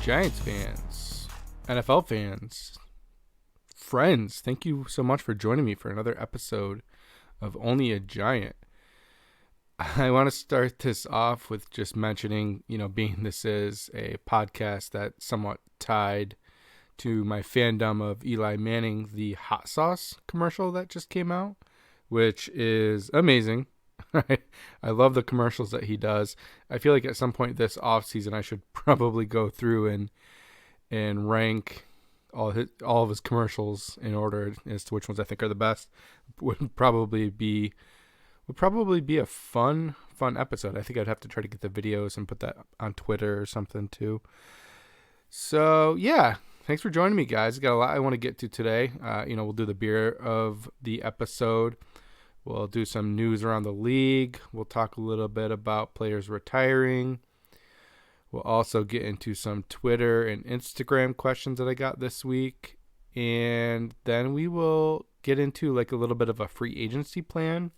Giants fans, NFL fans, friends, thank you so much for joining me for another episode of Only a Giant. I want to start this off with just mentioning, being this is a podcast that's somewhat tied to my fandom of Eli Manning, the hot sauce commercial that just came out, which is amazing. I love the commercials that he does. I feel like at some point this off season I should probably go through and rank all of his commercials in order as to which ones I think are the best. Would probably be a fun episode. I think I'd have to try to get the videos and put that on Twitter or something too. So yeah, thanks for joining me, guys. Got a lot I want to get to today. We'll do the beer of the episode. We'll do some news around the league. We'll talk a little bit about players retiring. We'll also get into some Twitter and Instagram questions that I got this week. And then we will get into like a little bit of a free agency plan.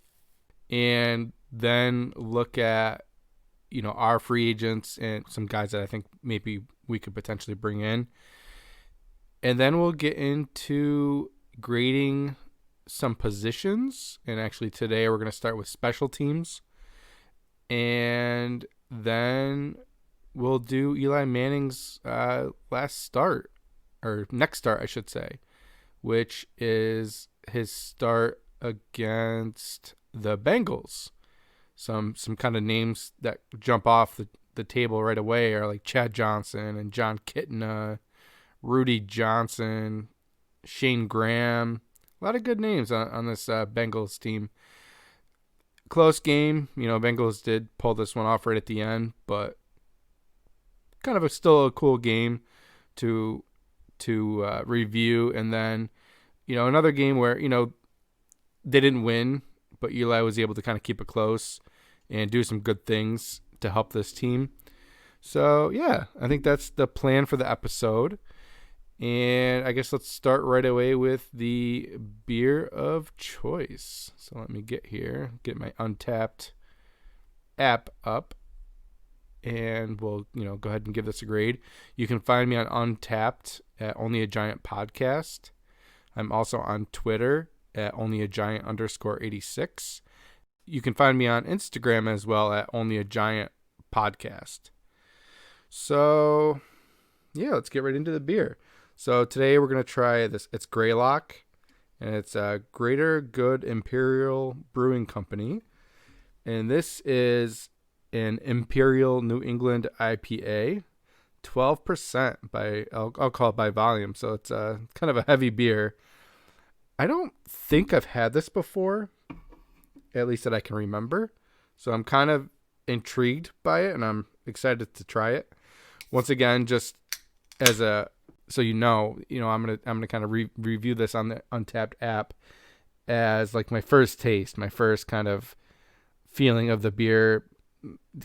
And then look at, our free agents and some guys that I think maybe we could potentially bring in. And then we'll get into grading some positions, and actually today we're going to start with special teams, and then we'll do Eli Manning's next start, I should say, which is his start against the Bengals. Some kind of names that jump off the table right away are like Chad Johnson and John Kitna, Rudy Johnson, Shane Graham. A lot of good names on this Bengals team. Close game. Bengals did pull this one off right at the end, but kind of still a cool game to review. And then, another game where, they didn't win, but Eli was able to kind of keep it close and do some good things to help this team. So, yeah, I think that's the plan for the episode. And I guess let's start right away with the beer of choice. So let me get my Untapped app up, and we'll, go ahead and give this a grade. You can find me on Untapped at Only a Giant Podcast. I'm also on Twitter at onlyagiant_86. You can find me on Instagram as well at Only a Giant Podcast. So yeah, let's get right into the beer. So today we're going to try this. It's Greylock, and it's a Greater Good Imperial Brewing Company. And this is an Imperial New England IPA, 12% I'll call it by volume. So it's kind of a heavy beer. I don't think I've had this before, at least that I can remember. So I'm kind of intrigued by it, and I'm excited to try it. Once again, just as so I'm gonna kind of review this on the Untapped app as like my first taste, my first kind of feeling of the beer,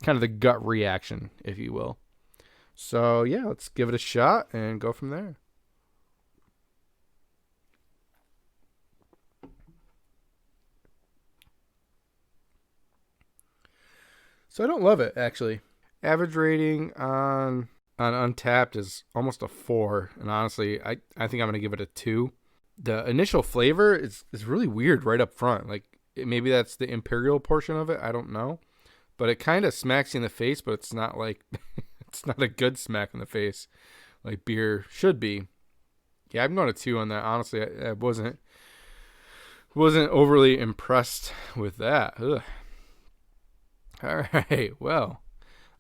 kind of the gut reaction, if you will. So yeah, let's give it a shot and go from there. So I don't love it, actually. Average rating on Untapped is almost a 4, and honestly, I think I'm going to give it a 2. The initial flavor is really weird right up front. Like, maybe that's the Imperial portion of it, I don't know. But it kind of smacks you in the face, but it's not like, it's not a good smack in the face like beer should be. Yeah, I'm going to 2 on that. Honestly, I wasn't overly impressed with that. Ugh. All right, well,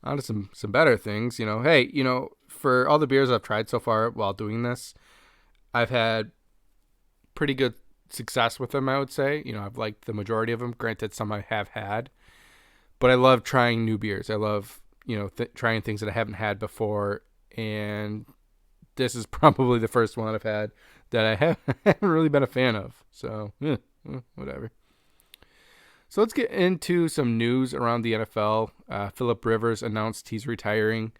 on to some better things. Hey, for all the beers I've tried so far while doing this, I've had pretty good success with them, I would say. I've liked the majority of them. Granted, some I have had, but I love trying new beers. I love, trying things that I haven't had before, and this is probably the first one I've had that I haven't really been a fan of. So, whatever. So let's get into some news around the NFL. Phillip Rivers announced he's retiring.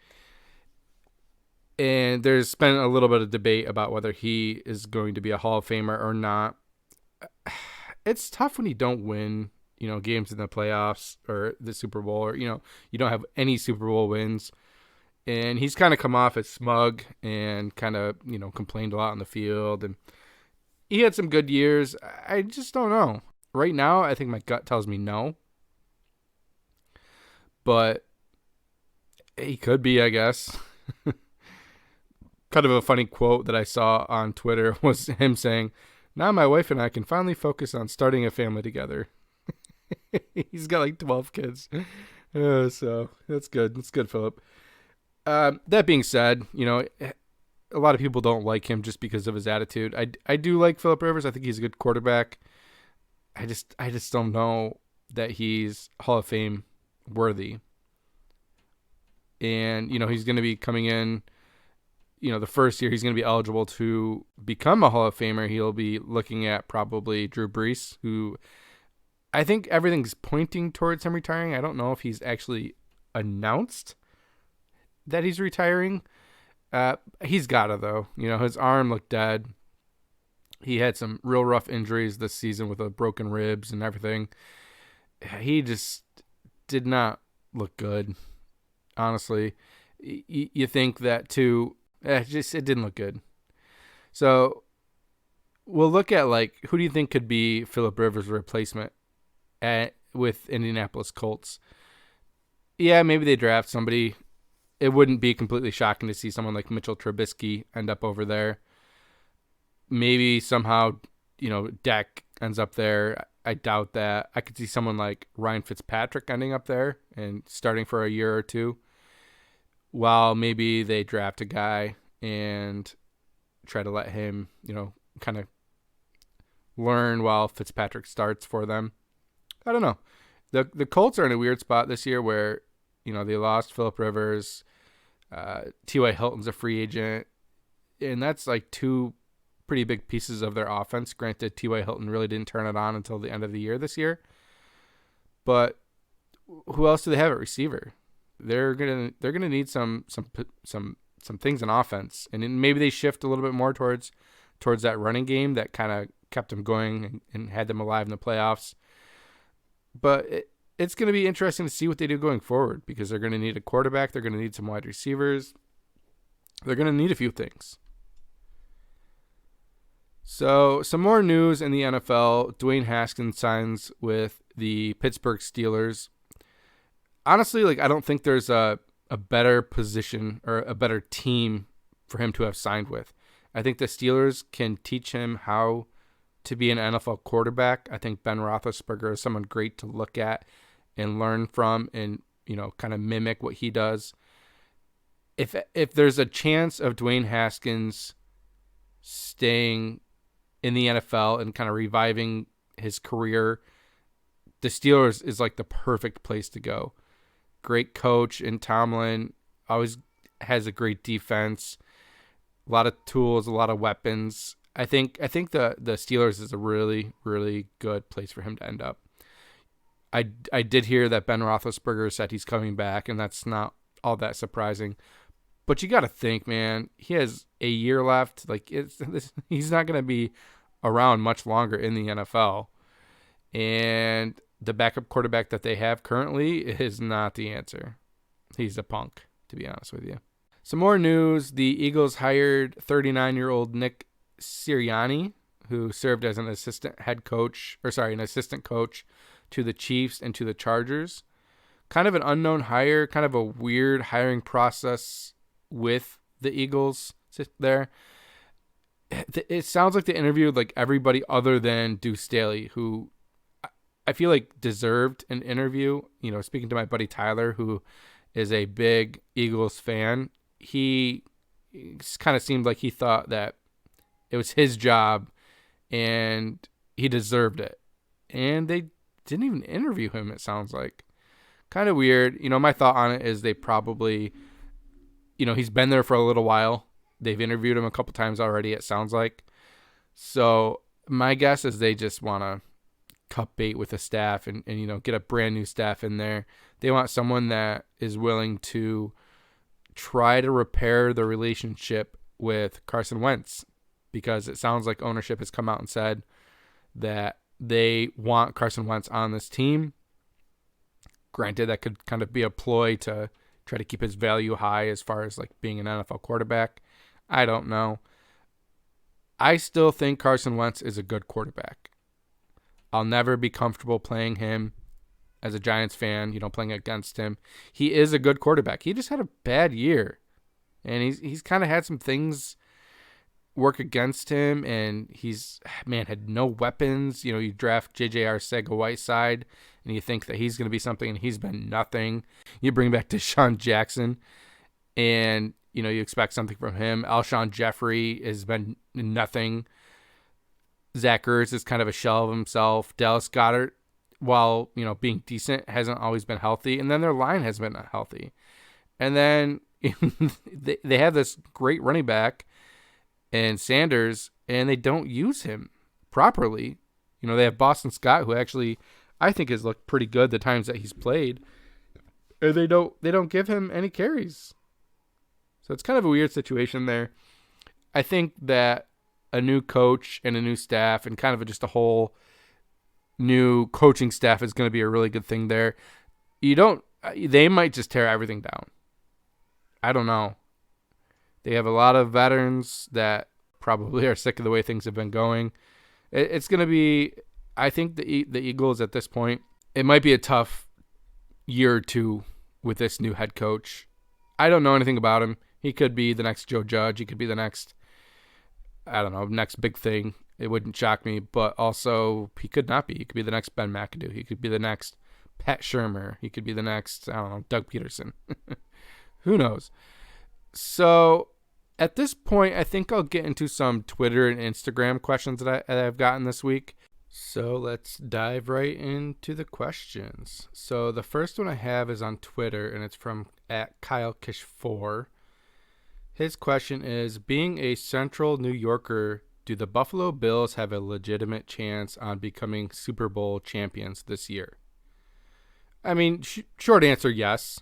And there's been a little bit of debate about whether he is going to be a Hall of Famer or not. It's tough when you don't win, games in the playoffs or the Super Bowl, or, you don't have any Super Bowl wins. And he's kind of come off as smug and kind of, complained a lot on the field. And he had some good years. I just don't know. Right now, I think my gut tells me no. But he could be, I guess. Kind of a funny quote that I saw on Twitter was him saying, "Now my wife and I can finally focus on starting a family together." He's got like 12 kids. So that's good. That's good, Philip. That being said, a lot of people don't like him just because of his attitude. I do like Philip Rivers. I think he's a good quarterback. I just don't know that he's Hall of Fame worthy. And, he's going to be coming in, the first year he's going to be eligible to become a Hall of Famer. He'll be looking at probably Drew Brees, who I think everything's pointing towards him retiring. I don't know if he's actually announced that he's retiring. He's got to, though. His arm looked dead. He had some real rough injuries this season with broken ribs and everything. He just did not look good, honestly. You think that, too. It didn't look good. So we'll look at, who do you think could be Philip Rivers' replacement with Indianapolis Colts? Yeah, maybe they draft somebody. It wouldn't be completely shocking to see someone like Mitchell Trubisky end up over there. Maybe somehow, Dak ends up there. I doubt that. I could see someone like Ryan Fitzpatrick ending up there and starting for a year or two, while maybe they draft a guy and try to let him, kind of learn while Fitzpatrick starts for them. I don't know. The Colts are in a weird spot this year where, they lost Philip Rivers. T.Y. Hilton's a free agent. And that's like two pretty big pieces of their offense. Granted, T.Y. Hilton really didn't turn it on until the end of the year this year. But who else do they have at receiver? They're gonna need some things in offense, and then maybe they shift a little bit more towards that running game that kind of kept them going and had them alive in the playoffs. But it's going to be interesting to see what they do going forward, because they're going to need a quarterback, they're going to need some wide receivers, they're going to need a few things. So some more news in the NFL: Dwayne Haskins signs with the Pittsburgh Steelers. Honestly, I don't think there's a better position or a better team for him to have signed with. I think the Steelers can teach him how to be an NFL quarterback. I think Ben Roethlisberger is someone great to look at and learn from and, kind of mimic what he does. If there's a chance of Dwayne Haskins staying in the NFL and kind of reviving his career, the Steelers is like the perfect place to go. Great coach in Tomlin, always has a great defense, a lot of tools, a lot of weapons. I think the Steelers is a really, really good place for him to end up. I did hear that Ben Roethlisberger said he's coming back, and that's not all that surprising. But you got to think, man, he has a year left. He's not going to be around much longer in the NFL. And the backup quarterback that they have currently is not the answer. He's a punk, to be honest with you. Some more news: the Eagles hired 39-year-old Nick Sirianni, who served as an assistant coach to the Chiefs and to the Chargers. Kind of an unknown hire, kind of a weird hiring process with the Eagles there. It sounds like they interviewed everybody other than Deuce Staley, who I feel like deserved an interview. Speaking to my buddy Tyler, who is a big Eagles fan, he kind of seemed like he thought that it was his job and he deserved it. And they didn't even interview him, it sounds like. Kind of weird. My thought on it is they probably, he's been there for a little while. They've interviewed him a couple times already, it sounds like. So my guess is they just want to cut bait with the staff and get a brand new staff in there. They want someone that is willing to try to repair the relationship with Carson Wentz, because it sounds like ownership has come out and said that they want Carson Wentz on this team. Granted, that could kind of be a ploy to try to keep his value high as far as like being an NFL quarterback. I don't know. I still think Carson Wentz is a good quarterback. I'll never be comfortable playing him as a Giants fan, playing against him. He is a good quarterback. He just had a bad year. And he's kind of had some things work against him, and he's had no weapons. You draft J.J. Arcega-Whiteside, and you think that he's going to be something, and he's been nothing. You bring back Deshaun Jackson, and you expect something from him. Alshon Jeffrey has been nothing. Zach Ertz is kind of a shell of himself. Dallas Goedert, while being decent, hasn't always been healthy, and then their line has been healthy. And then they have this great running back and Sanders, and they don't use him properly. They have Boston Scott, who actually I think has looked pretty good the times that he's played, and they don't give him any carries. So it's kind of a weird situation there. I think that a new coach and a new staff and kind of just a whole new coaching staff is going to be a really good thing there. They might just tear everything down. I don't know. They have a lot of veterans that probably are sick of the way things have been going. It's going to be, I think the Eagles at this point, it might be a tough year or two with this new head coach. I don't know anything about him. He could be the next Joe Judge. He could be the next, next big thing. It wouldn't shock me, but also he could not be. He could be the next Ben McAdoo. He could be the next Pat Shurmur. He could be the next, Doug Peterson. Who knows? So at this point, I think I'll get into some Twitter and Instagram questions that I've gotten this week. So let's dive right into the questions. So the first one I have is on Twitter, and it's from @KyleKish4. His question is, being a Central New Yorker, do the Buffalo Bills have a legitimate chance on becoming Super Bowl champions this year? I mean, short answer, yes.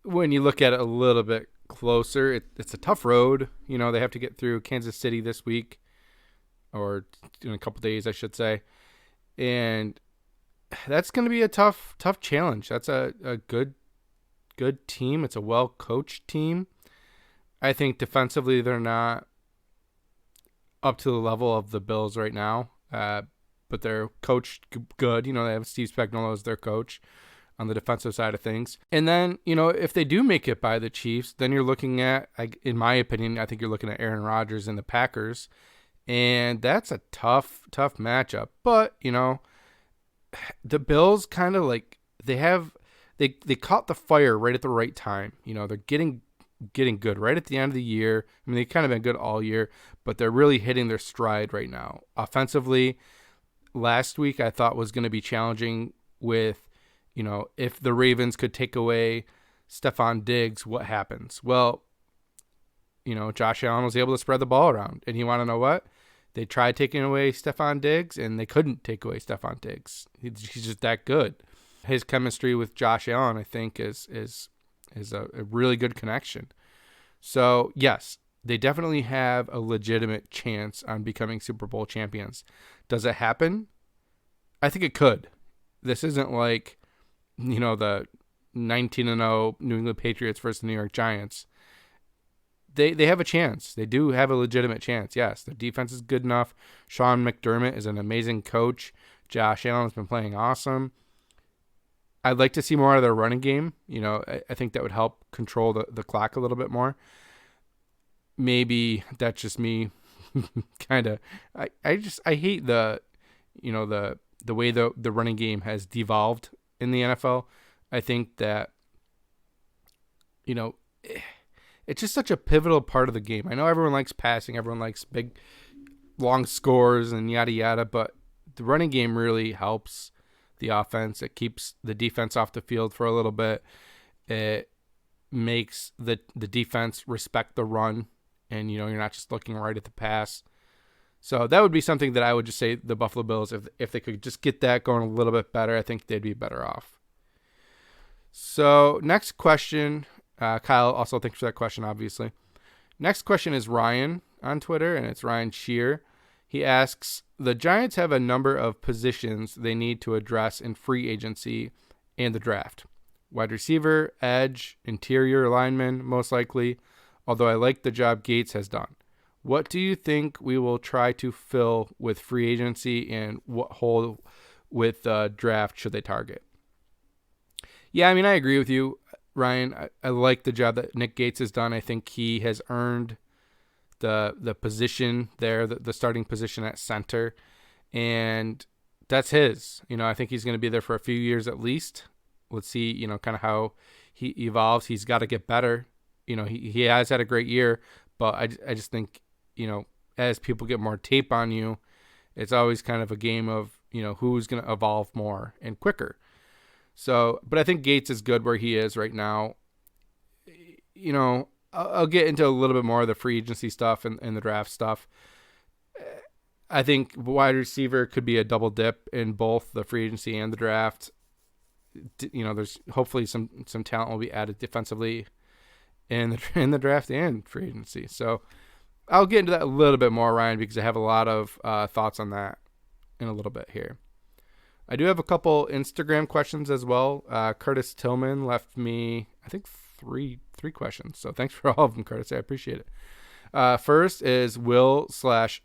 When you look at it a little bit closer, it's a tough road. They have to get through Kansas City this week, or in a couple days, I should say. And that's going to be a tough challenge. That's a good team. It's a well-coached team. I think defensively they're not up to the level of the Bills right now, but they're coached good. They have Steve Spagnuolo as their coach on the defensive side of things. And then, if they do make it by the Chiefs, then you're looking at, in my opinion, I think you're looking at Aaron Rodgers and the Packers. And that's a tough matchup. But, the Bills kind of they caught the fire right at the right time. They're getting good right at the end of the year. I mean, they've kind of been good all year, but they're really hitting their stride right now. Offensively, last week I thought was going to be challenging with, if the Ravens could take away Stephon Diggs, what happens? Well, Josh Allen was able to spread the ball around. And you want to know what? They tried taking away Stephon Diggs, and they couldn't take away Stephon Diggs. He's just that good. His chemistry with Josh Allen, I think, is a really good connection. So, yes, they definitely have a legitimate chance on becoming Super Bowl champions. Does it happen? I think it could. This isn't like, the 19-0 New England Patriots versus the New York Giants. They have a chance. They do have a legitimate chance, yes. Their defense is good enough. Sean McDermott is an amazing coach. Josh Allen has been playing awesome. I'd like to see more out of their running game. I think that would help control the clock a little bit more. Maybe that's just me kind of. I hate the way the running game has devolved in the NFL. I think that it's just such a pivotal part of the game. I know everyone likes passing, everyone likes big long scores and yada yada, but the running game really helps the offense. It keeps the defense off the field for a little bit. It makes the defense respect the run, and you're not just looking right at the pass. So that would be something that I would just say the Buffalo Bills, if they could just get that going a little bit better, I think they'd be better off. So next question, Kyle, also thanks for that question, obviously. Next question is Ryan on Twitter, and it's Ryan Shear. He asks, the Giants have a number of positions they need to address in free agency and the draft. Wide receiver, edge, interior lineman, most likely, although I like the job Gates has done. What do you think we will try to fill with free agency, and what hole with draft should they target? Yeah, I mean, I agree with you, Ryan. I like the job that Nick Gates has done. I think he has earned the position there, the starting position at center, and that's his. I think he's going to be there for a few years at least. Let's see, kind of how he evolves. He's got to get better. He has had a great year, but I just think, as people get more tape on you, it's always kind of a game of, who's going to evolve more and quicker. So, but I think Gates is good where he is right now. I'll get into a little bit more of the free agency stuff and the draft stuff. I think wide receiver could be a double dip in both the free agency and the draft. There's hopefully some talent will be added defensively in the draft and free agency. So I'll get into that a little bit more, Ryan, because I have a lot of thoughts on that in a little bit here. I do have a couple Instagram questions as well. Curtis Tillman left me, I think, three questions. So thanks for all of them, Curtis. I appreciate it. First is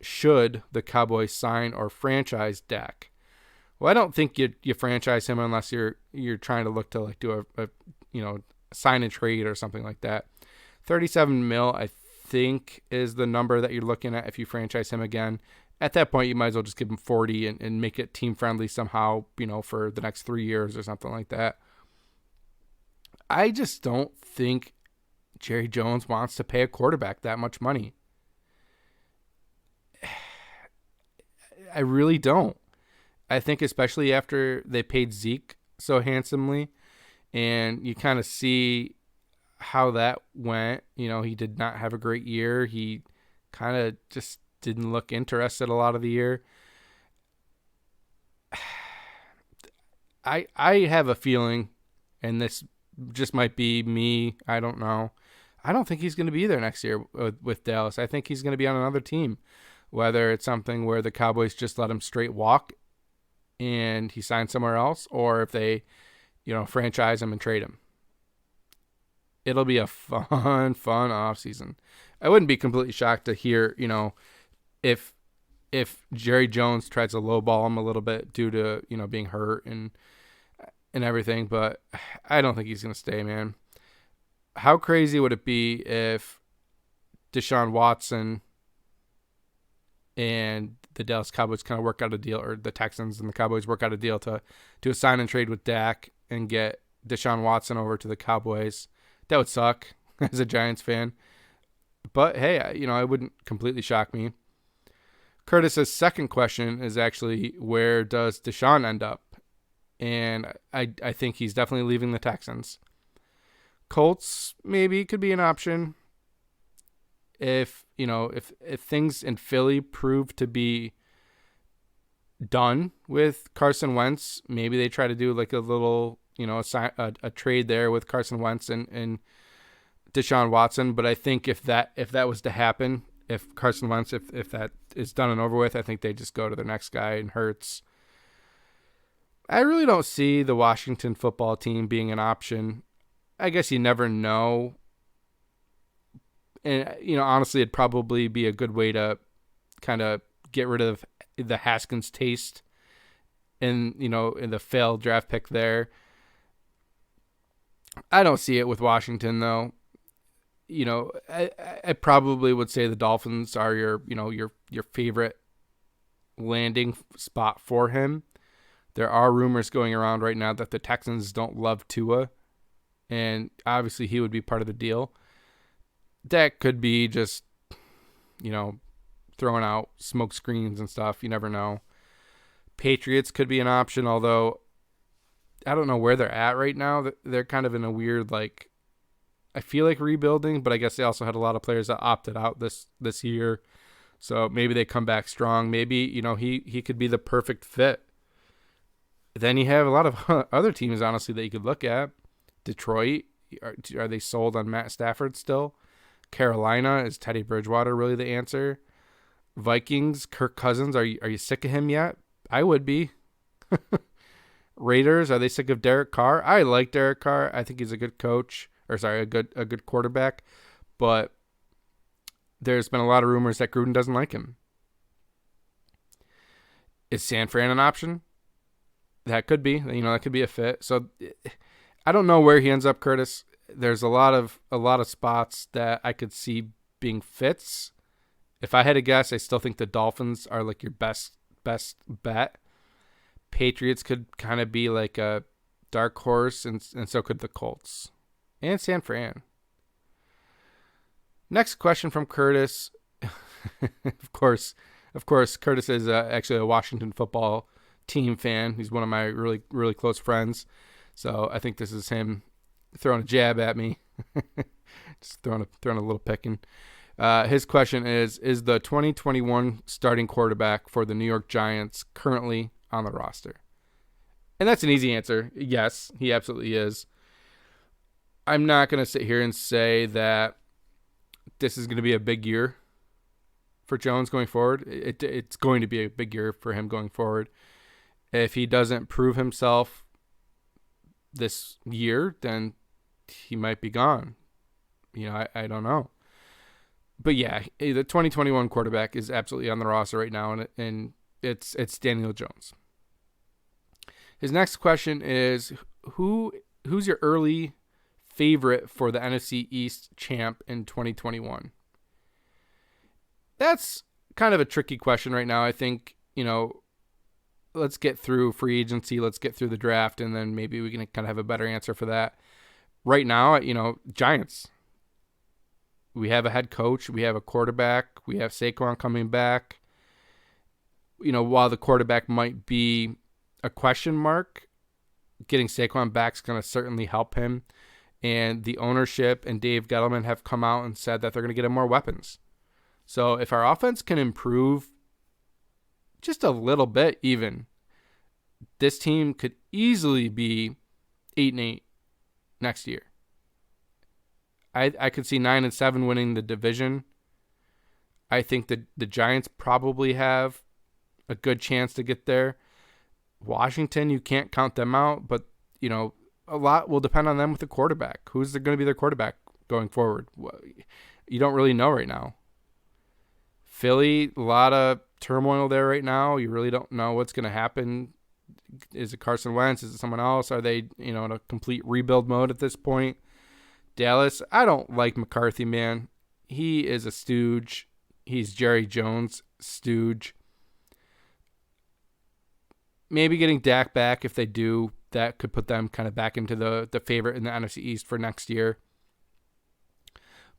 should the Cowboys sign or franchise Dak? Well, I don't think you franchise him unless you're trying to look to like do a sign and trade or something like that. 37 mil, I think, is the number that you're looking at if you franchise him again. At that point, you might as well just give him 40 and make it team friendly somehow, for the next 3 years or something like that. I just don't think Jerry Jones wants to pay a quarterback that much money. I really don't. I think especially after they paid Zeke so handsomely, and you kind of see how that went. He did not have a great year. He kind of just didn't look interested a lot of the year. I have a feeling, and this just might be me, I don't know. I don't think he's going to be there next year with Dallas. I think he's going to be on another team, whether it's something where the Cowboys just let him straight walk and he signs somewhere else, or if they, franchise him and trade him. It'll be a fun offseason. I wouldn't be completely shocked to hear, if Jerry Jones tries to lowball him a little bit due to, being hurt and everything, but I don't think he's going to stay, man. How crazy would it be if Deshaun Watson and the Dallas Cowboys kind of work out a deal, or the Texans and the Cowboys work out a deal to do a sign and trade with Dak and get Deshaun Watson over to the Cowboys? That would suck as a Giants fan. But hey, it wouldn't completely shock me. Curtis's second question is actually, where does Deshaun end up? And I think he's definitely leaving the Texans. Colts maybe could be an option. If things in Philly prove to be done with Carson Wentz, maybe they try to do like a little, a trade there with Carson Wentz and Deshaun Watson. But I think if that was to happen, if Carson Wentz, if that is done and over with, I think they just go to the next guy and Hurts. I really don't see the Washington football team being an option. I guess you never know. And, honestly, it'd probably be a good way to kind of get rid of the Haskins taste and, in the failed draft pick there. I don't see it with Washington, though. I probably would say the Dolphins are your favorite landing spot for him. There are rumors going around right now that the Texans don't love Tua, and obviously he would be part of the deal. That could be just, throwing out smoke screens and stuff. You never know. Patriots could be an option, although I don't know where they're at right now. They're kind of in a weird, I feel like rebuilding, but I guess they also had a lot of players that opted out this year. So maybe they come back strong. Maybe, he could be the perfect fit. Then you have a lot of other teams, honestly, that you could look at. Detroit, are they sold on Matt Stafford still? Carolina, is Teddy Bridgewater really the answer? Vikings, Kirk Cousins, are you sick of him yet? I would be. Raiders, are they sick of Derek Carr? I like Derek Carr. I think he's a good coach, a good quarterback. But there's been a lot of rumors that Gruden doesn't like him. Is San Fran an option? That could be. That could be a fit. So I don't know where he ends up, Curtis. There's a lot of spots that I could see being fits. If I had to guess, I still think the Dolphins are like your best bet. Patriots could kind of be like a dark horse, and so could the Colts and San Fran. Next question from Curtis. Of course, Curtis is actually a Washington football team fan. He's one of my really, really close friends. So I think this is him throwing a jab at me. Just throwing a little picking. His question is the 2021 starting quarterback for the New York Giants currently on the roster? And that's an easy answer. Yes, he absolutely is. I'm not going to sit here and say that this is going to be a big year for Jones going forward. It's going to be a big year for him going forward. If he doesn't prove himself this year, then he might be gone. I don't know. But yeah, the 2021 quarterback is absolutely on the roster right now, and it's Daniel Jones. His next question is, who's your early favorite for the NFC East champ in 2021? That's kind of a tricky question right now. I think, let's get through free agency, let's get through the draft, and then maybe we can kind of have a better answer for that. Right now, Giants. We have a head coach, we have a quarterback, we have Saquon coming back. While the quarterback might be a question mark, getting Saquon back is going to certainly help him. And the ownership and Dave Gettleman have come out and said that they're going to get him more weapons. So if our offense can improve just a little bit even, this team could easily be 8-8 next year. I could see 9-7 winning the division. I think that the Giants probably have a good chance to get there. Washington, you can't count them out, but a lot will depend on them with the quarterback. Who's going to be their quarterback going forward? You don't really know right now. Philly, a lot of turmoil there right now. You really don't know what's going to happen. Is it Carson Wentz? Is it someone else? Are they, in a complete rebuild mode at this point? Dallas, I don't like McCarthy, man. He is a stooge. He's Jerry Jones' stooge. Maybe getting Dak back, if they do, that could put them kind of back into the favorite in the NFC East for next year.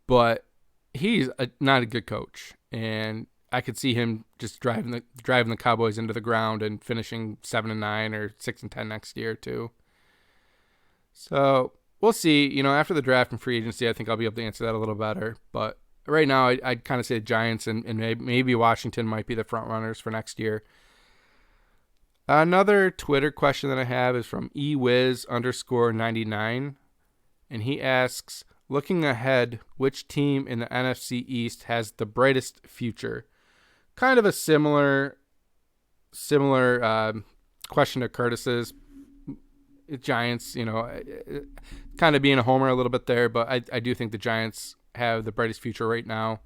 But he's not a good coach, and I could see him just driving the Cowboys into the ground and finishing 7-9 or 6-10 next year too. So we'll see. After the draft and free agency, I think I'll be able to answer that a little better. But right now, I'd kind of say the Giants and maybe Washington might be the front runners for next year. Another Twitter question that I have is from ewiz_99, and he asks, looking ahead, which team in the NFC East has the brightest future? Kind of a similar question to Curtis's. Giants, kind of being a homer a little bit there, but I do think the Giants have the brightest future right now.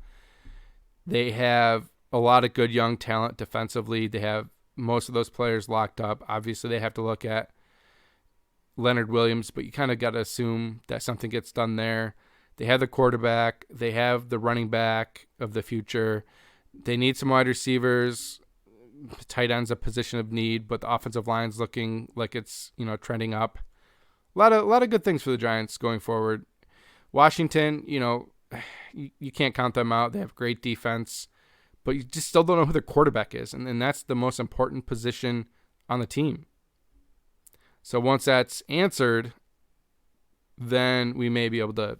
They have a lot of good young talent defensively. They have most of those players locked up. Obviously, they have to look at Leonard Williams, but you kind of got to assume that something gets done there. They have the quarterback. They have the running back of the future. They need some wide receivers. Tight end's a position of need, but the offensive line's looking like it's trending up. A lot of good things for the Giants going forward. Washington, you can't count them out. They have great defense, but you just still don't know who their quarterback is, and that's the most important position on the team. So once that's answered, then we may be able to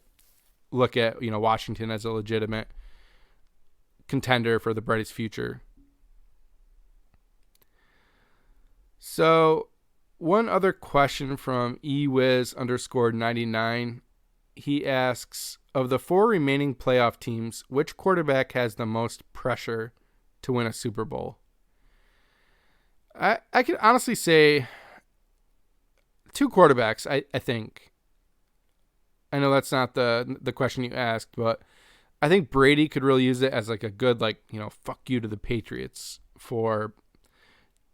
look at Washington as a legitimate contender for the brightest future. So one other question from ewiz_99. He asks, of the 4 remaining playoff teams, which quarterback has the most pressure to win a Super Bowl? I can honestly say two quarterbacks, I think. I know that's not the question you asked, but I think Brady could really use it as like a good, like, fuck you to the Patriots for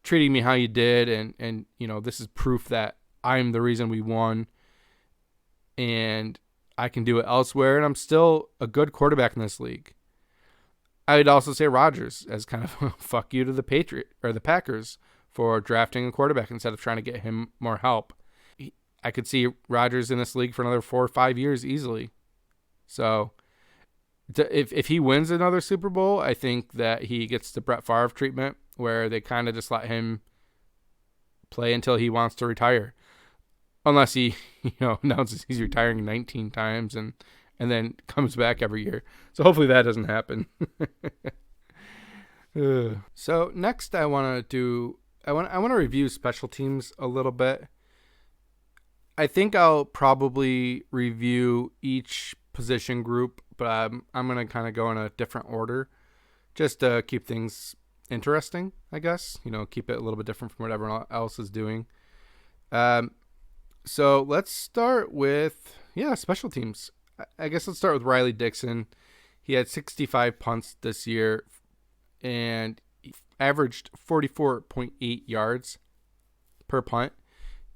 treating me how you did, and this is proof that I'm the reason we won, and I can do it elsewhere, and I'm still a good quarterback in this league. I would also say Rodgers as kind of a fuck you to the the Packers for drafting a quarterback instead of trying to get him more help. I could see Rodgers in this league for another 4 or 5 years easily. So if he wins another Super Bowl, I think that he gets the Brett Favre treatment where they kind of just let him play until he wants to retire. Unless he, announces he's retiring 19 times and then comes back every year. So hopefully that doesn't happen. So next I want to review special teams a little bit. I think I'll probably review each position group, but I'm going to kind of go in a different order just to keep things interesting, I guess. Keep it a little bit different from what everyone else is doing. So let's start with, special teams. I guess let's start with Riley Dixon. He had 65 punts this year and averaged 44.8 yards per punt.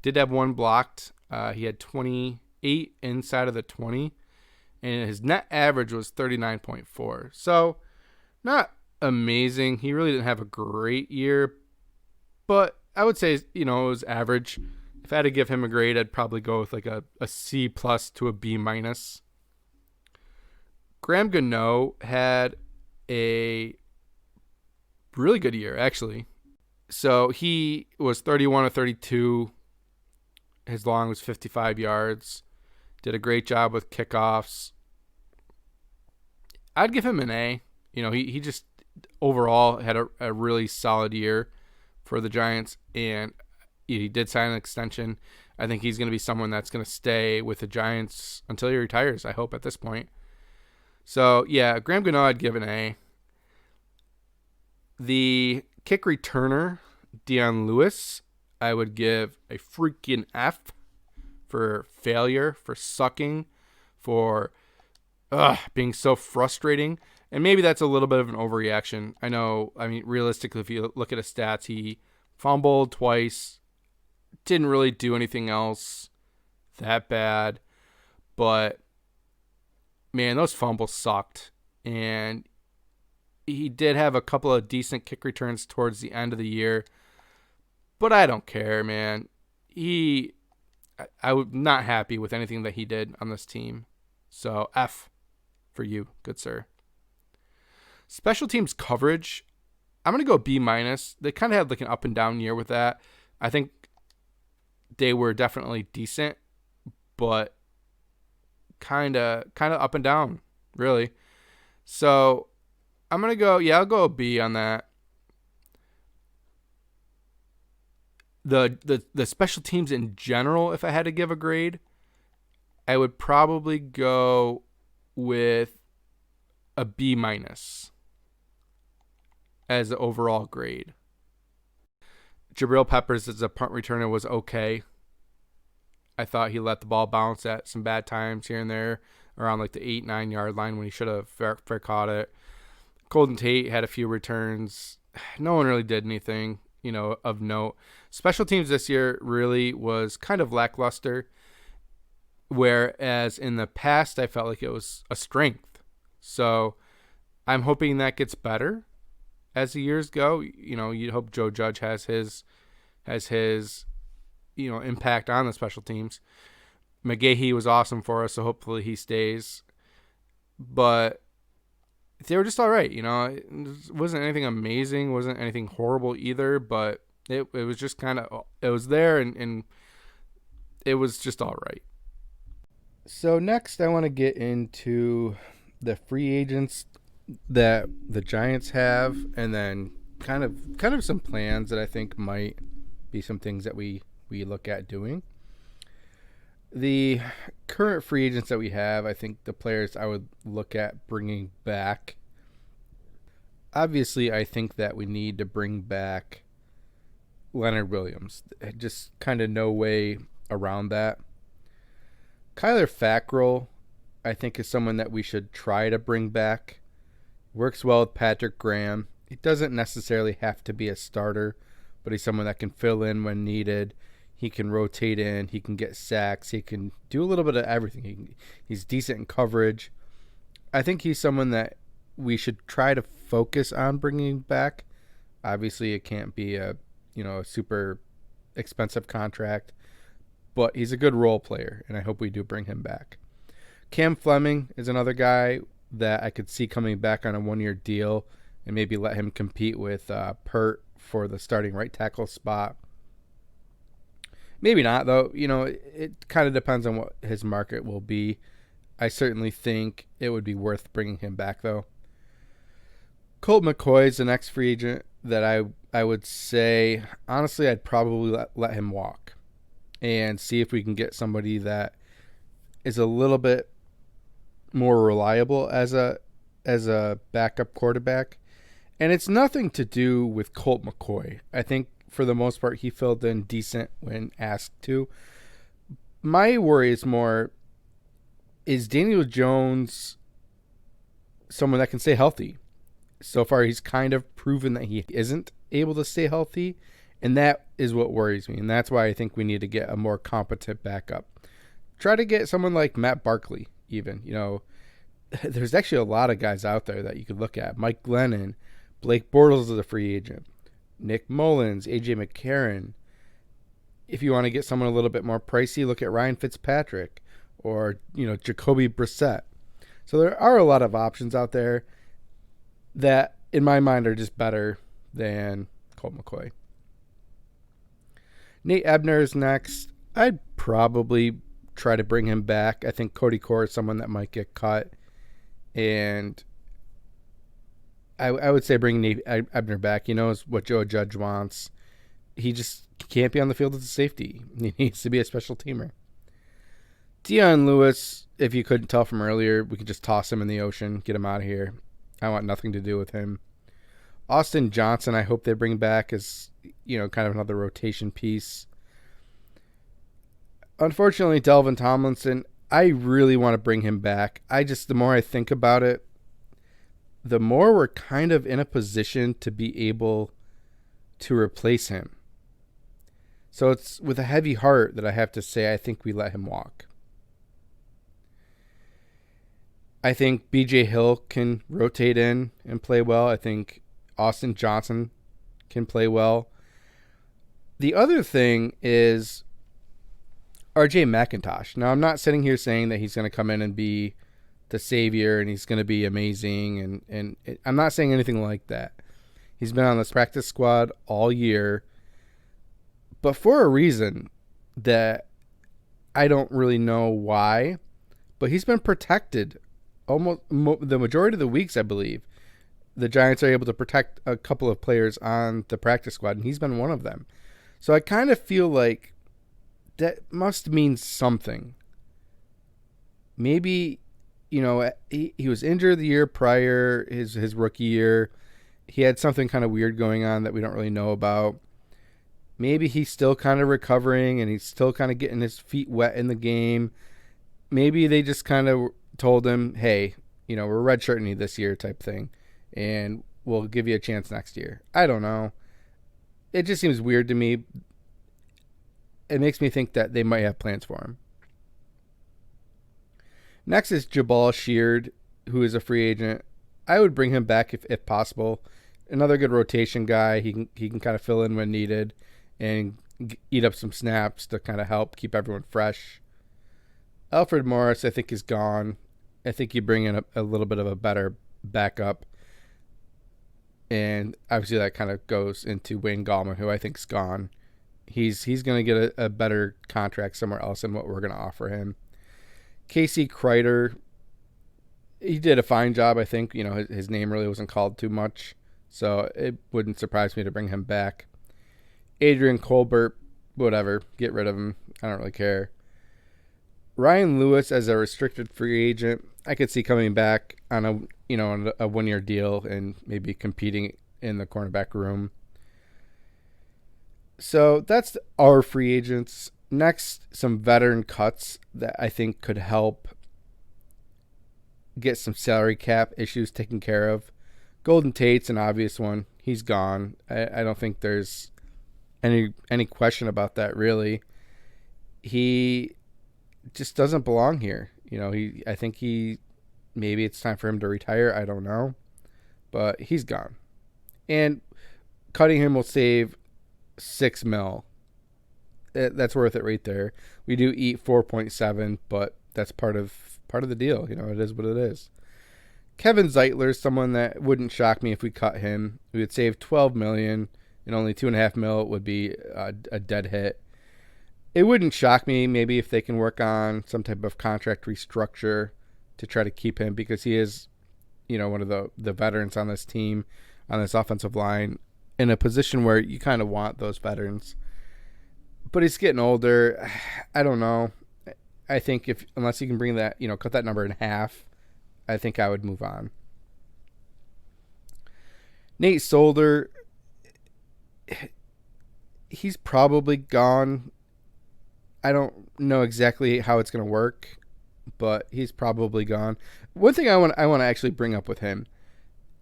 Did have one blocked. He had 28 inside of the 20, and his net average was 39.4. So not amazing. He really didn't have a great year, but I would say, it was average. If I had to give him a grade, I'd probably go with like a C plus to a B minus. Graham Gano had a really good year, actually. So he was 31 of 32. His long was 55 yards. Did a great job with kickoffs. I'd give him an A. He just overall had a really solid year for the Giants, and he did sign an extension. I think he's going to be someone that's going to stay with the Giants until he retires, I hope, at this point. So, Graham Gano, I'd give an A. The kick returner, Dion Lewis, I would give a freaking F for failure, for sucking, for being so frustrating. And maybe that's a little bit of an overreaction. Realistically, if you look at his stats, he fumbled twice, didn't really do anything else that bad. But, man, those fumbles sucked. And he did have a couple of decent kick returns towards the end of the year. But I don't care, man. I was not happy with anything that he did on this team. So F for you, good sir. Special teams coverage, I'm going to go B minus. They kind of had like an up and down year with that. I think they were definitely decent, but kind of up and down, really. So I'm going to go, I'll go a B on that. The special teams in general, if I had to give a grade, I would probably go with a B minus as the overall grade. Jabril Peppers as a punt returner was okay. I thought he let the ball bounce at some bad times here and there around like the 8-9 yard line when he should have fair caught it. Golden Tate had a few returns. No one really did anything, of note. Special teams this year really was kind of lackluster, whereas in the past I felt like it was a strength. So I'm hoping that gets better as the years go. You'd hope Joe Judge has his impact on the special teams. McGahee was awesome for us, so hopefully he stays. But they were just all right, It wasn't anything amazing, wasn't anything horrible either, but it was just kind of, it was there, and it was just all right. So next I want to get into the free agents that the Giants have, and then kind of some plans that I think might be some things that we look at doing. The current free agents that we have, I think the players I would look at bringing back. Obviously, I think that we need to bring back Leonard Williams. Just kind of no way around that. Kyler Fackrell, I think, is someone that we should try to bring back. Works well with Patrick Graham. He doesn't necessarily have to be a starter, but he's someone that can fill in when needed. He can rotate in. He can get sacks. He can do a little bit of everything. He's decent in coverage. I think he's someone that we should try to focus on bringing back. Obviously, it can't be a super expensive contract, but he's a good role player, and I hope we do bring him back. Cam Fleming is another guy that I could see coming back on a 1-year deal and maybe let him compete with Pert for the starting right tackle spot. Maybe not, though. It kind of depends on what his market will be. I certainly think it would be worth bringing him back, though. Colt McCoy is the next free agent that I would say, honestly, I'd probably let him walk and see if we can get somebody that is a little bit more reliable as a backup quarterback. And it's nothing to do with Colt McCoy. I think for the most part he filled in decent when asked to. My worry is more, is Daniel Jones someone that can stay healthy? So far he's kind of proven that he isn't able to stay healthy, and that is what worries me. And that's why I think we need to get a more competent backup. Try to get someone like Matt Barkley even. There's actually a lot of guys out there that you could look at. Mike Glennon, Blake Bortles is a free agent, Nick Mullins, A.J. McCarron. If you want to get someone a little bit more pricey, look at Ryan Fitzpatrick or, Jacoby Brissett. So there are a lot of options out there that, in my mind, are just better than Colt McCoy. Nate Ebner is next. I'd probably try to bring him back. I think Cody Core is someone that might get cut. And I would say bring Nate Ebner back. He knows what Joe Judge wants. He just can't be on the field as a safety. He needs to be a special teamer. Dion Lewis, if you couldn't tell from earlier, we could just toss him in the ocean, get him out of here. I want nothing to do with him. Austin Johnson, I hope they bring back as, kind of another rotation piece. Unfortunately, Delvin Tomlinson, I really want to bring him back. The more I think about it, the more we're kind of in a position to be able to replace him. So it's with a heavy heart that I have to say I think we let him walk. I think B.J. Hill can rotate in and play well. I think Austin Johnson can play well. The other thing is R.J. McIntosh. Now, I'm not sitting here saying that he's going to come in and be the savior and he's going to be amazing. And I'm not saying anything like that. He's been on this practice squad all year, but for a reason that I don't really know why. But he's been protected almost the majority of the weeks, I believe. The Giants are able to protect a couple of players on the practice squad, and he's been one of them. So I kind of feel like that must mean something. Maybe, he was injured the year prior, his rookie year. He had something kind of weird going on that we don't really know about. Maybe he's still kind of recovering and he's still kind of getting his feet wet in the game. Maybe they just kind of told him, hey, we're redshirting you this year type thing, and we'll give you a chance next year. I don't know. It just seems weird to me. It makes me think that they might have plans for him. Next is Jabal Sheard, who is a free agent. I would bring him back if possible. Another good rotation guy. He can kind of fill in when needed and eat up some snaps to kind of help keep everyone fresh. Alfred Morris, I think, is gone. I think you bring in a little bit of a better backup. And obviously that kind of goes into Wayne Gallman, who I think is gone. He's going to get a better contract somewhere else than what we're going to offer him. Casey Kreider, he did a fine job, I think. His name really wasn't called too much, so it wouldn't surprise me to bring him back. Adrian Colbert, whatever, get rid of him. I don't really care. Ryan Lewis as a restricted free agent, I could see coming back on a 1-year deal and maybe competing in the cornerback room. So that's our free agents. Next, some veteran cuts that I think could help get some salary cap issues taken care of. Golden Tate's an obvious one. He's gone. I don't think there's any question about that, really. He just doesn't belong here. I think maybe it's time for him to retire. I don't know. But he's gone. And cutting him will save $6 million. That's worth it right there. We do eat 4.7, but that's part of the deal. It is what it is. Kevin Zeitler is someone that wouldn't shock me if we cut him. We would save $12 million, and only $2.5 million would be a dead hit. It wouldn't shock me maybe if they can work on some type of contract restructure to try to keep him, because he is, one of the veterans on this team, on this offensive line, in a position where you kind of want those veterans. But he's getting older. I don't know. I think unless you can bring that, cut that number in half, I think I would move on. Nate Solder, he's probably gone. I don't know exactly how it's going to work, but he's probably gone. One thing I want to actually bring up with him.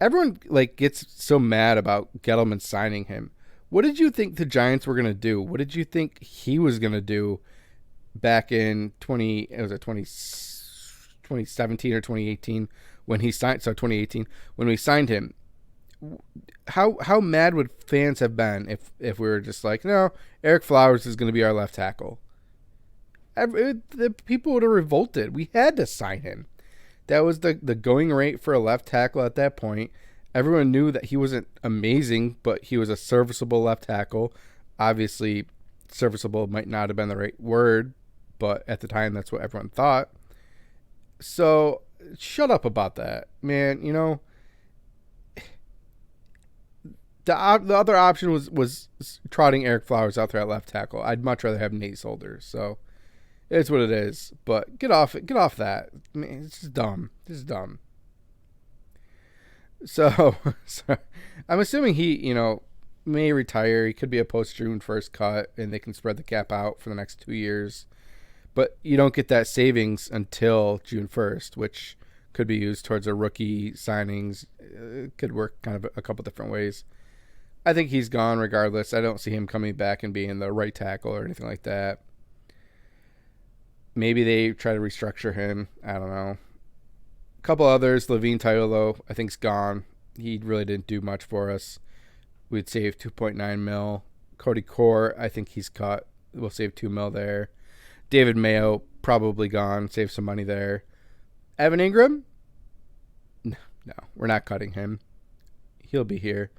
Everyone gets so mad about Gettleman signing him. What did you think the Giants were going to do? What did you think he was going to do back in 2017 or 2018 when he signed? So 2018 when we signed him. How mad would fans have been if we were just like, no, Eric Flowers is going to be our left tackle? The people would have revolted. We had to sign him. That was the going rate for a left tackle at that point. Everyone knew that he wasn't amazing, but he was a serviceable left tackle. Obviously, serviceable might not have been the right word, but at the time, that's what everyone thought. So, shut up about that, man. The other option was trotting Eric Flowers out there at left tackle. I'd much rather have Nate Solder. So, it's what it is. But get off that. Man, it's just dumb. This is dumb. So I'm assuming he, may retire. He could be a post-June 1st cut, and they can spread the cap out for the next 2 years. But you don't get that savings until June 1st, which could be used towards a rookie signings. It could work kind of a couple different ways. I think he's gone regardless. I don't see him coming back and being the right tackle or anything like that. Maybe they try to restructure him. I don't know. Couple others. Levine Toilolo, I think, is gone. He really didn't do much for us. We'd save $2.9 million. Cody Core, I think he's cut. We'll save $2 million there. David Mayo, probably gone. Save some money there. Evan Ingram? No, we're not cutting him. He'll be here.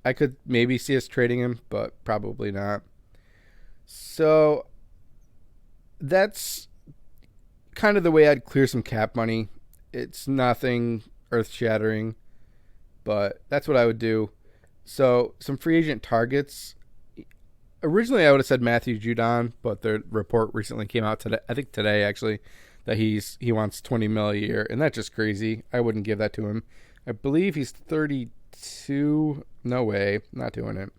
I could maybe see us trading him, but probably not. So that's kind of the way I'd clear some cap money. It's nothing earth-shattering, but that's what I would do. So some free agent targets. Originally, I would have said Matthew Judon, but the report recently came out today. I think today, actually, that he wants $20 million a year, and that's just crazy. I wouldn't give that to him. I believe he's 32. No way, not doing it.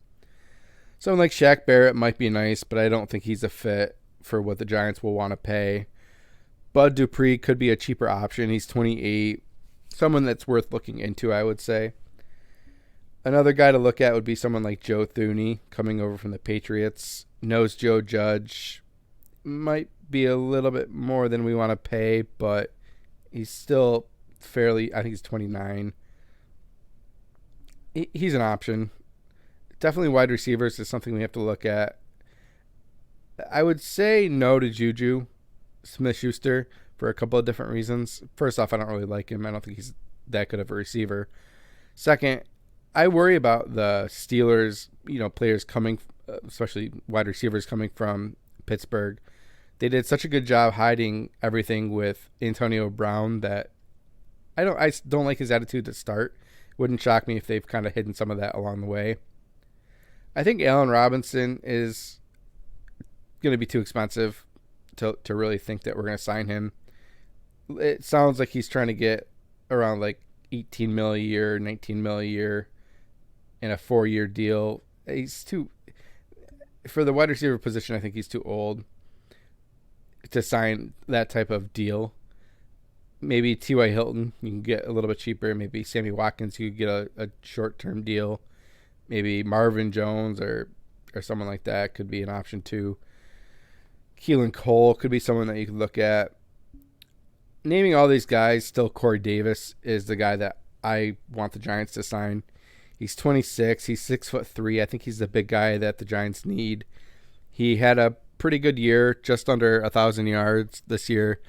Someone like Shaq Barrett might be nice, but I don't think he's a fit for what the Giants will want to pay. Bud Dupree could be a cheaper option. He's 28. Someone that's worth looking into, I would say. Another guy to look at would be someone like Joe Thuney, coming over from the Patriots. Knows Joe Judge. Might be a little bit more than we want to pay, but he's still fairly, I think he's 29. He's an option. Definitely wide receivers is something we have to look at. I would say no to Juju Smith-Schuster for a couple of different reasons. First off, I don't really like him. I don't think he's that good of a receiver. Second, I worry about the Steelers, players coming, especially wide receivers coming from Pittsburgh. They did such a good job hiding everything with Antonio Brown that I don't like his attitude to start. Wouldn't shock me if they've kind of hidden some of that along the way. I think Allen Robinson is going to be too expensive to really think that we're going to sign him. It sounds like he's trying to get around like $18 million a year, $19 million a year in a 4-year deal. He's too, for the wide receiver position, I think he's too old. to sign that type of deal. Maybe T.Y. Hilton, you can get a little bit cheaper. Maybe Sammy Watkins, you could get a short-term deal. Maybe Marvin Jones or someone like that could be an option too. Keelan Cole could be someone that you could look at. Naming all these guys, still Corey Davis is the guy that I want the Giants to sign. He's 26. He's 6'3". I think he's the big guy that the Giants need. He had a pretty good year, just under 1,000 yards this year.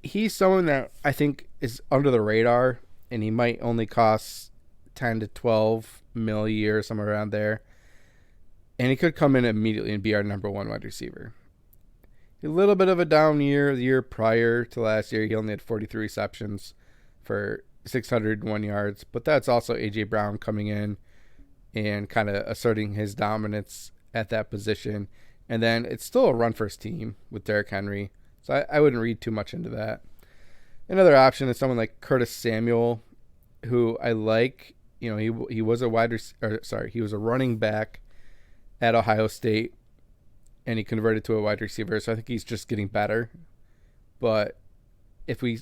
He's someone that I think is under the radar, and he might only cost 10 to 12 mil a year, somewhere around there. And he could come in immediately and be our number one wide receiver. A little bit of a down year. The year prior to last year, he only had 43 receptions for 601 yards. But that's also A.J. Brown coming in and kind of asserting his dominance at that position. And then it's still a run-first team with Derrick Henry. So I wouldn't read too much into that. Another option is someone like Curtis Samuel, who I like. You know, he was he was a running back at Ohio State, and he converted to a wide receiver. So I think he's just getting better. But if we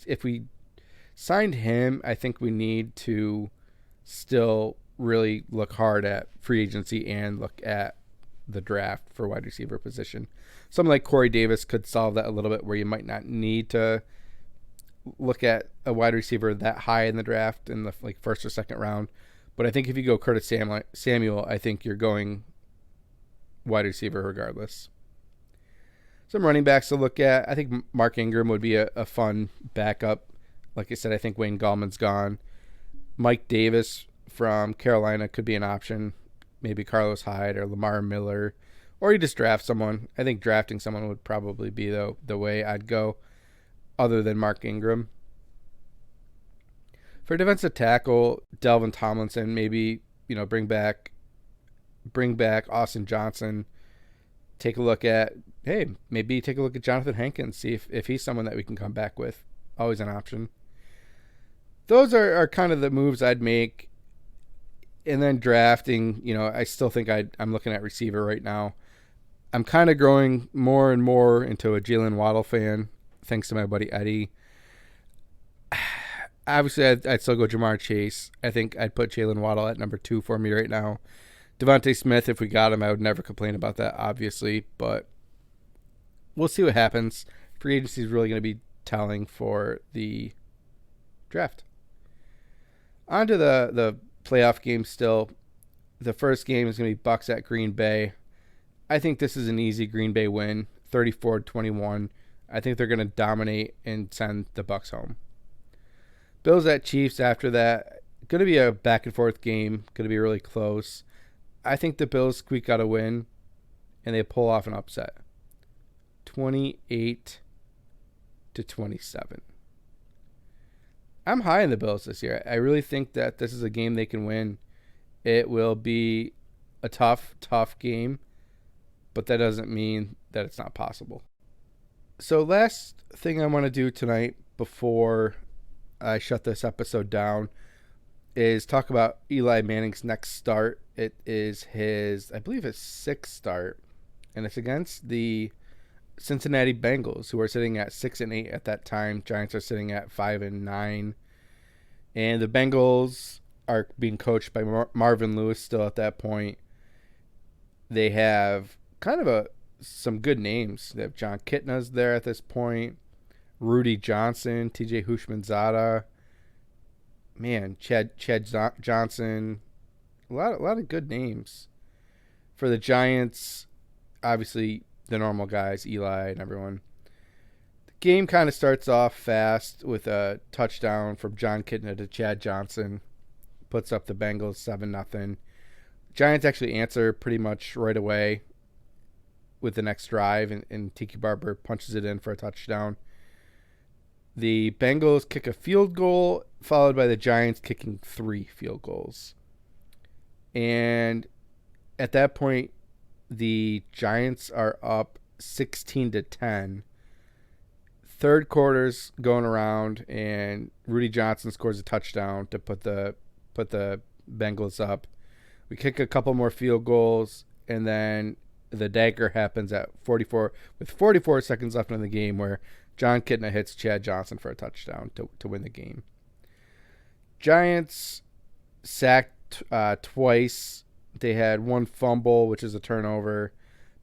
signed him, I think we need to still really look hard at free agency and look at the draft for wide receiver position. Something like Corey Davis could solve that a little bit, where you might not need to look at a wide receiver that high in the draft in the first or second round. But I think if you go Curtis Samuel, I think you're going wide receiver regardless. Some running backs to look at. I think Mark Ingram would be a fun backup. Like I said, I think Wayne Gallman's gone. Mike Davis from Carolina could be an option. Maybe Carlos Hyde or Lamar Miller. Or you just draft someone. I think drafting someone would probably be the way I'd go, other than Mark Ingram. For defensive tackle, Delvin Tomlinson, maybe, bring back Austin Johnson. Take a look at Jonathan Hankins, see if he's someone that we can come back with. Always an option. Those are kind of the moves I'd make. And then drafting, I still think I'm looking at receiver right now. I'm kind of growing more and more into a Jalen Waddle fan, thanks to my buddy Eddie. Obviously, I'd still go Jamar Chase. I think I'd put Jalen Waddle at number 2 for me right now. Devontae Smith, if we got him, I would never complain about that, obviously. But we'll see what happens. Free agency is really going to be telling for the draft. On to the playoff game still. The first game is going to be Bucs at Green Bay. I think this is an easy Green Bay win, 34-21. I think they're going to dominate and send the Bucs home. Bills at Chiefs after that. Going to be a back and forth game. Going to be really close. I think the Bills squeak out a win and they pull off an upset. 28-27. I'm high in the Bills this year. I really think that this is a game they can win. It will be a tough game, but that doesn't mean that it's not possible. So last thing I want to do tonight before I shut this episode down is talk about Eli Manning's next start. It is I believe his 6th start, and it's against the Cincinnati Bengals, who are sitting at 6-8 at that time. Giants are sitting at 5-9, and the Bengals are being coached by Marvin Lewis still at that point. They have kind of some good names. They have John Kitna's there at this point, Rudy Johnson, TJ Houshmandzadeh, Chad Johnson, a lot of good names. For the Giants, obviously the normal guys, Eli and everyone. The game kind of starts off fast with a touchdown from John Kitna to Chad Johnson. Puts up the Bengals 7-0. Giants actually answer pretty much right away with the next drive, and Tiki Barber punches it in for a touchdown. The Bengals kick a field goal, followed by the Giants kicking 3 field goals. And at that point, the Giants are up 16-10. Third quarter's going around, and Rudy Johnson scores a touchdown to put the Bengals up. We kick a couple more field goals, and then the dagger happens at 44 with 44 seconds left in the game, where John Kitna hits Chad Johnson for a touchdown to win the game. Giants sacked twice. They had one fumble, which is a turnover.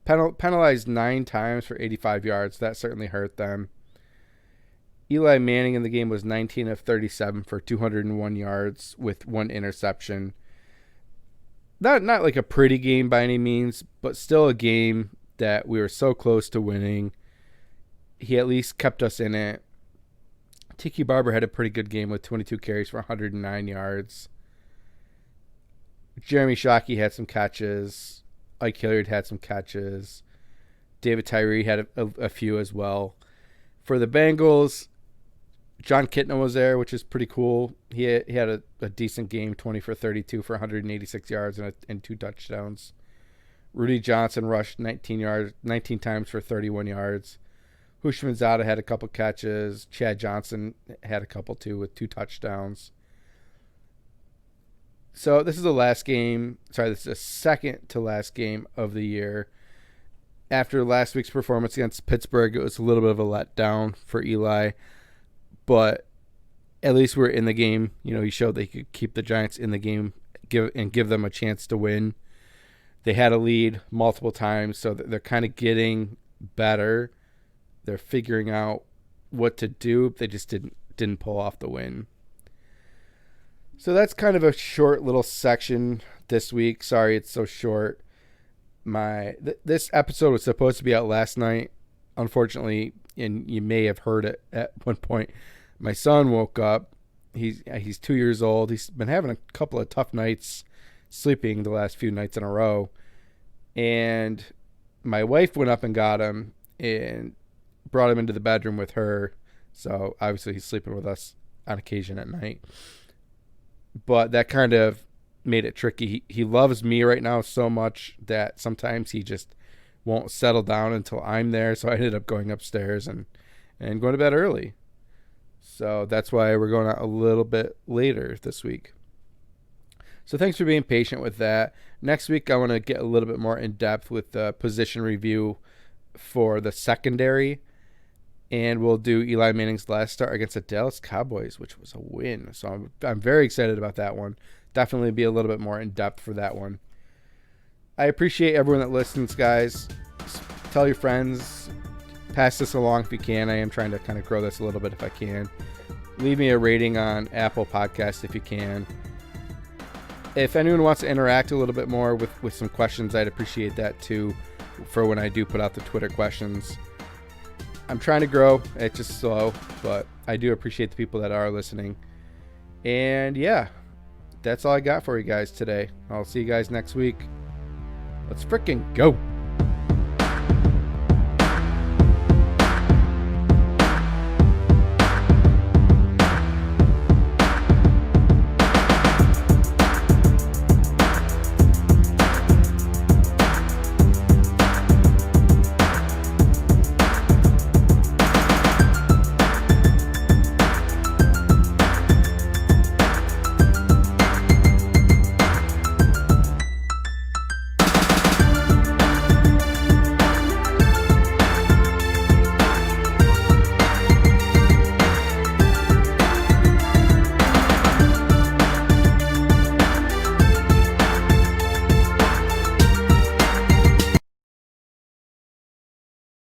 Penalized 9 times for 85 yards. That certainly hurt them. Eli Manning in the game was 19 of 37 for 201 yards with 1 interception. Not like a pretty game by any means, but still a game that we were so close to winning. He at least kept us in it. Tiki Barber had a pretty good game with 22 carries for 109 yards. Jeremy Shockey had some catches. Ike Hilliard had some catches. David Tyree had a few as well. For the Bengals, John Kitna was there, which is pretty cool. He had a decent game, 20 for 32 for 186 yards and 2 touchdowns. Rudy Johnson rushed 19 times for 31 yards. Hushmanzada had a couple catches. Chad Johnson had a couple too with 2 touchdowns. So this is the last game. Sorry, this is the second to last game of the year. After last week's performance against Pittsburgh, it was a little bit of a letdown for Eli. But at least we're in the game. He showed that he could keep the Giants in the game give them a chance to win. They had a lead multiple times, so they're kind of getting better. They're figuring out what to do. They just didn't pull off the win. So that's kind of a short little section this week. Sorry it's so short. This episode was supposed to be out last night. Unfortunately, and you may have heard it at one point, my son woke up. He's 2 years old. He's been having a couple of tough nights sleeping the last few nights in a row. And my wife went up and got him and brought him into the bedroom with her. So obviously he's sleeping with us on occasion at night. But that kind of made it tricky. He loves me right now so much that sometimes he just won't settle down until I'm there. So I ended up going upstairs and going to bed early. So that's why we're going out a little bit later this week. So thanks for being patient with that. Next week, I want to get a little bit more in depth with the position review for the secondary. And we'll do Eli Manning's last start against the Dallas Cowboys, which was a win. So I'm very excited about that one. Definitely be a little bit more in depth for that one. I appreciate everyone that listens, guys. Tell your friends. Pass this along if you can. I am trying to kind of grow this a little bit if I can. Leave me a rating on Apple Podcasts if you can. If anyone wants to interact a little bit more with some questions, I'd appreciate that too for when I do put out the Twitter questions. I'm trying to grow. It's just slow, but I do appreciate the people that are listening. And yeah, that's all I got for you guys today. I'll see you guys next week. Let's freaking go.